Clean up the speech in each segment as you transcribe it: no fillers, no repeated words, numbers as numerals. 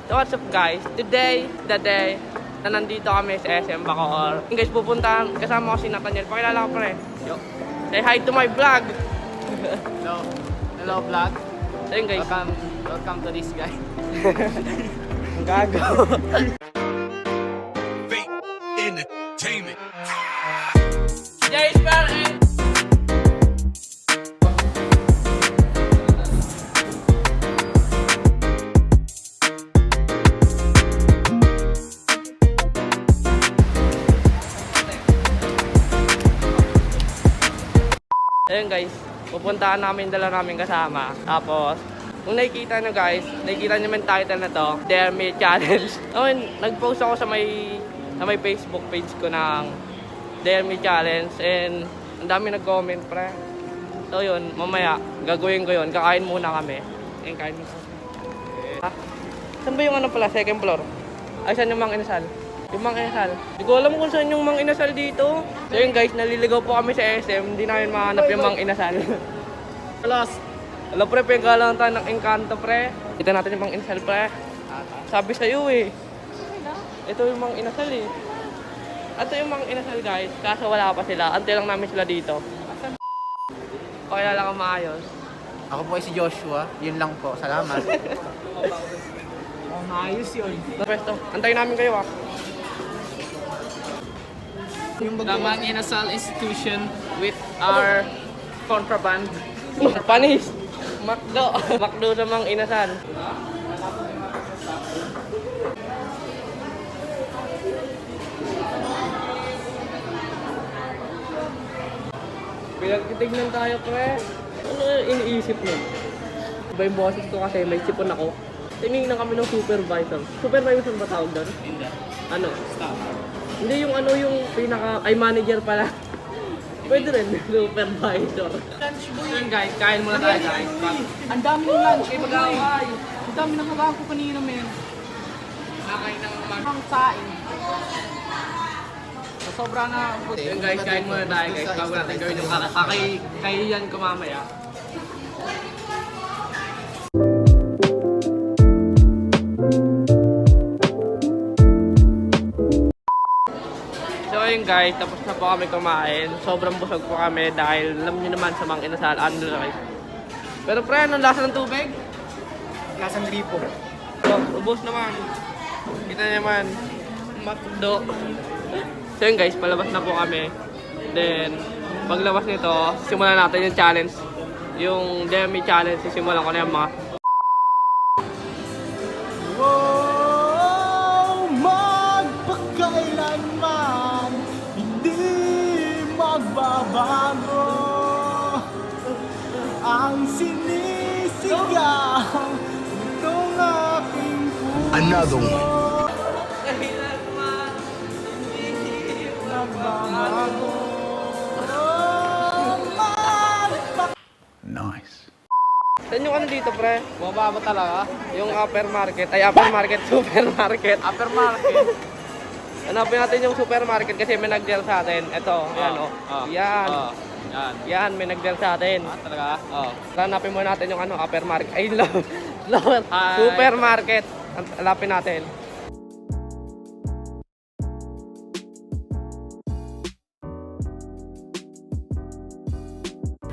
So what's up guys? Today, the day na nandito kami sa SM Bacoor. Guys, pupuntahan, kasama ko si Nathaniel. Pakilala ko pre. Yo. Say hi to my vlog. Hello. Hello vlog. So yun guys. Welcome to this guy. Ang gago. Fake entertainment. Guys, pare. Ayun guys, pupuntahan namin dala namin kasama. Tapos, kung nakikita nyo guys, nakikita nyo yung title na to, Dare Me Challenge. Nag-post ako sa may Facebook page ko ng Dare Me Challenge and ang dami nag-comment pre. So yun, mamaya gagawin ko yun, kakain muna kami. Ayun, kain muna. Ha? Saan ba yung ano pala, second floor? Ay, saan yung Mang Inasal? Yung Mang Inasal. Hindi ko alam kung saan yung Mang Inasal dito. So yun guys, naliligaw po kami sa SM. Hindi namin mahanap yung Mang Inasal. Alas. Alam pre, pagkalang tayo ng Encanto pre. Kita natin yung Mang Inasal pre. Sabi sa'yo eh. Ito yung Mang Inasal eh. Ito yung Mang Inasal guys. Kaso wala pa sila. Antay lang namin sila dito. Pakilala ka maayos. Ako po ay si Joshua. Yun lang po. Salamat. Maayos yun. Pwesto, antayin namin kayo ah. The Mang Inasal institution with our contraband. Panis! Makdo! Makdo sa Mang Inasal. Pinagtitignan tayo pre. Ano yung iniisip mo? Iba yung boses ko kasi may sipon ako. Tinignan kami ng supervisor. Supervisor ba tawag doon? Hindi. Ano? Stop. Hindi yung ano yung pinaka... Ay, manager pala. Pwede rin, supervisor. Lunch boy. Yun guys, kain muna tayo guys. Ang dami ng lunch. Kaya mag-away. Ang dami ng hawakan ko kanina men. Nakain ng Ang saing. Sobra na. Yun guys, kain muna tayo guys. Bago natin gawin yung kakayan ko mamaya. So ayun guys, tapos na po kami kumain. Sobrang busog po kami dahil alam niyo naman sa Mang Inasal, ano na guys. Pero pre, anong lasa ng tubig? Lasang gripo. So, ubos naman. Kita naman, makdo. So yun guys, palabas na po kami. Then, paglabas nito, simulan natin yung challenge. Yung Dare Me Challenge, sisimulan ko na yung mga Oh, magpakailanman hindi magbabago ang sinisigaw nitong aking puso. Another one. Nagbabago. Nice. saan yung ano dito pre? Bumaba talaga. Yung upper market, ay upper market, supermarket. Upper market. Hanapin natin yung supermarket kasi may nag-deal sa atin. Ito, yan o. Yan. Yan. Yan, may nag-deal sa atin. Talaga? Hanapin muna natin yung ano, upper market. Ay, lower. Hi. Supermarket. Hanapin natin.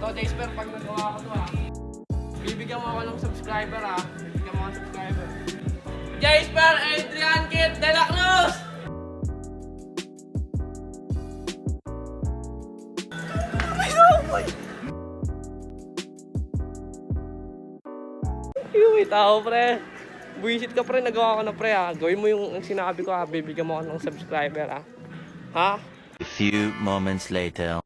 So, Jasper, pag nagawa ko to bibigyan mo ako ng subscriber Bibigyan mo ako ng subscriber. Jasper Adrian Kit de la Cruz! May tao pre. Buisit ka pre, nagawa ko na pre Gawin mo yung sinabi ko bibigyan mo ako ng subscriber Ha? A few moments later.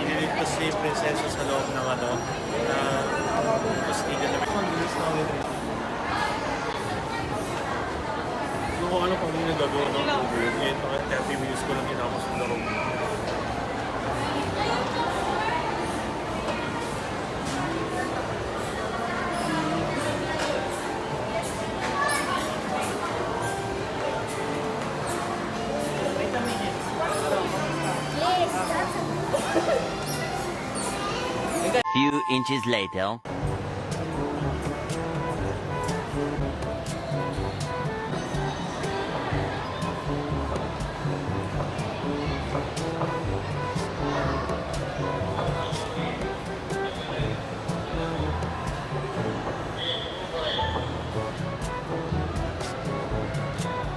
Iniligtas si Prinsesa sa loob ng ano, na Castilla na may. ko ano kung ano nagagawa ng Uber. Eh, mga 30 minutes ko lang kinamos ng laro. Few inches later.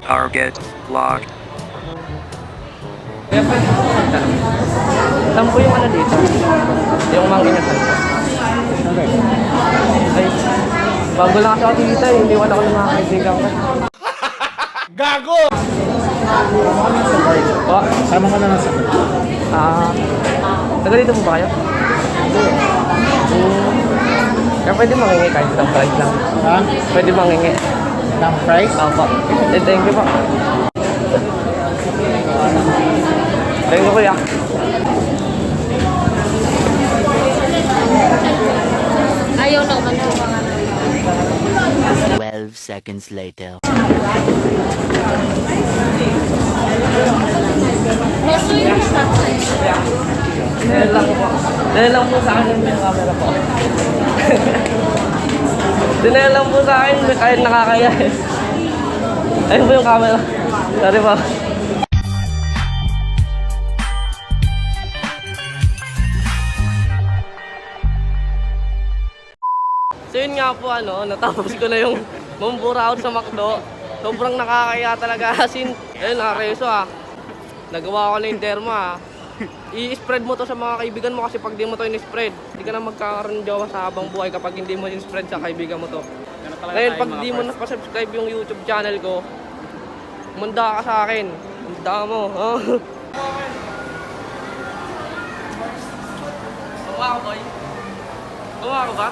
Target locked. Kaya pwede po magtanong. Saan po yung ano dito? Yung mga inasal ko. Okay. Ay, bago lang kasi ako dito eh. Hindi wala ko ng mga kaibigan ko. Gago! O, Sama ka na lang sa taga dito po ba kayo? Kaya pwede mangingi kahit isang price lang. Ha? Pwede mangingi. Ng price? Opo. Thank you po. Thank you kuya. Ayaw naman yung mga 12 seconds later. Dahil lang po. Dahil lang po sa akin yung camera po. Dahil lang po sa akin kahit nakakaya eh. Ayun po yung camera. Sorry po. So yun nga po natapos ko na yung mumbura out sa McDo. Sobrang nakakaya talaga asin. Ayun nakareso Nagawa ko na yung derma I-spread mo to sa mga kaibigan mo kasi pag di mo to in-spread, hindi ka na magkakaroon ng jowa sa habang buhay kapag hindi mo in-spread sa kaibigan mo to. Ngayon pag di mo na-subscribe yung YouTube channel ko, manda ka sa akin. Manda mo. Tawa ko boy. Tawa ko ba?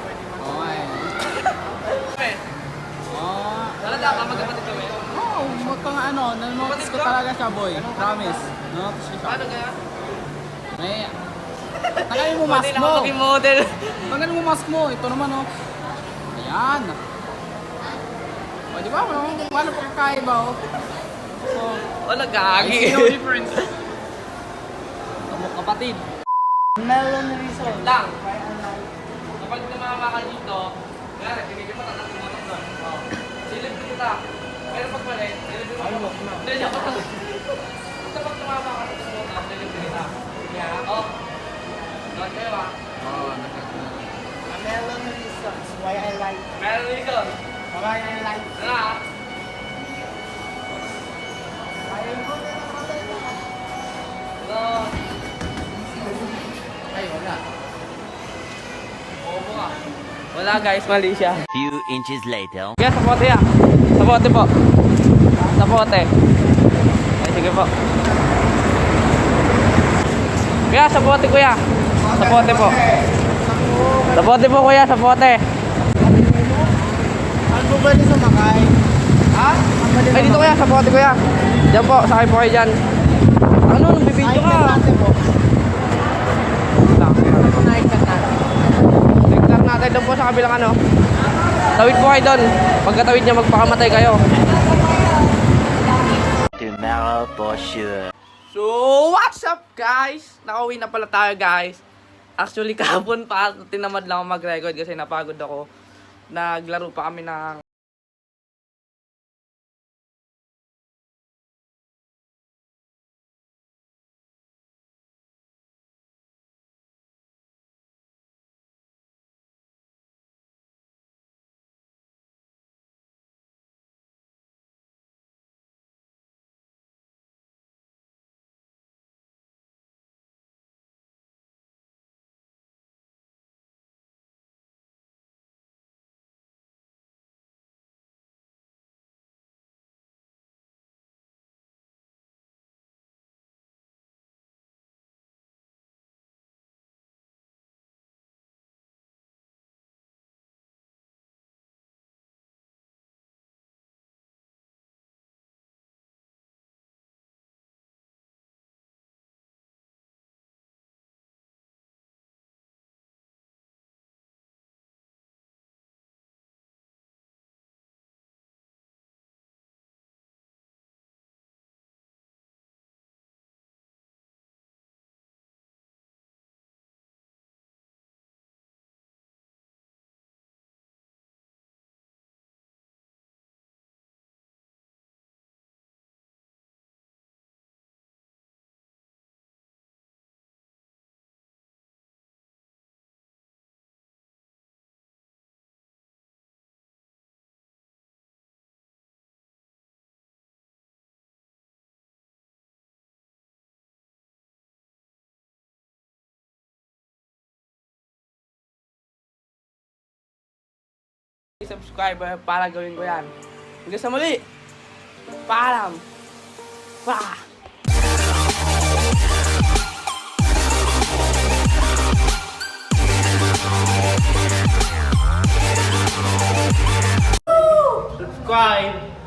Talaga ka, magkapatid kami. Oo, mukhang nanonotice ko talaga siya, boy. Promise. Nanonotice ko siya. Paano kaya? May... Tanggalin mo mask Model mo. ako maging model. Tanggalin mo mask mo. Ito naman, Ayan. O, di ba? Paano pa kakaiba, Wala gagi. No difference. Kapatid. Melon resort. Lang. Kapag tumama ka dito, kaya nagpigil mo, tatakot mo doon. Silip kita. Pero pag mali, silip mo. Hindi, ako lang. Basta pag tumama ka sa motor, silip kita. Yeah. Doon kayo Melon resort. Why I like. Meron reason. Why I like. Hello. Ay, wala. Opo ka. Wala guys, mali siya. Few inches later. Kaya sa pote Sa pote po. Sa pote. Ay, sige po. Kaya sa pote kuya. Sa pote po. Sa pote po kuya, sa pote. Ano ba ba sa makay? Ha? Ay dito kuya, sa pote kuya. Diyan po, sakay po kayo dyan. Ano, nagbibideo ka? Tignan natin doon po sa kabilang Tawid po kayo doon. Pagkatawid niya, magpakamatay kayo. Tomorrow for sure. So, what's up guys? Nakauwi na pala tayo guys. Actually, kahapon pa, tinamad lang ako mag-record kasi napagod ako. Naglaro pa kami ng subscriber para gawin ko yan. Hanggang sa muli! Paalam! Pa! Subscribe!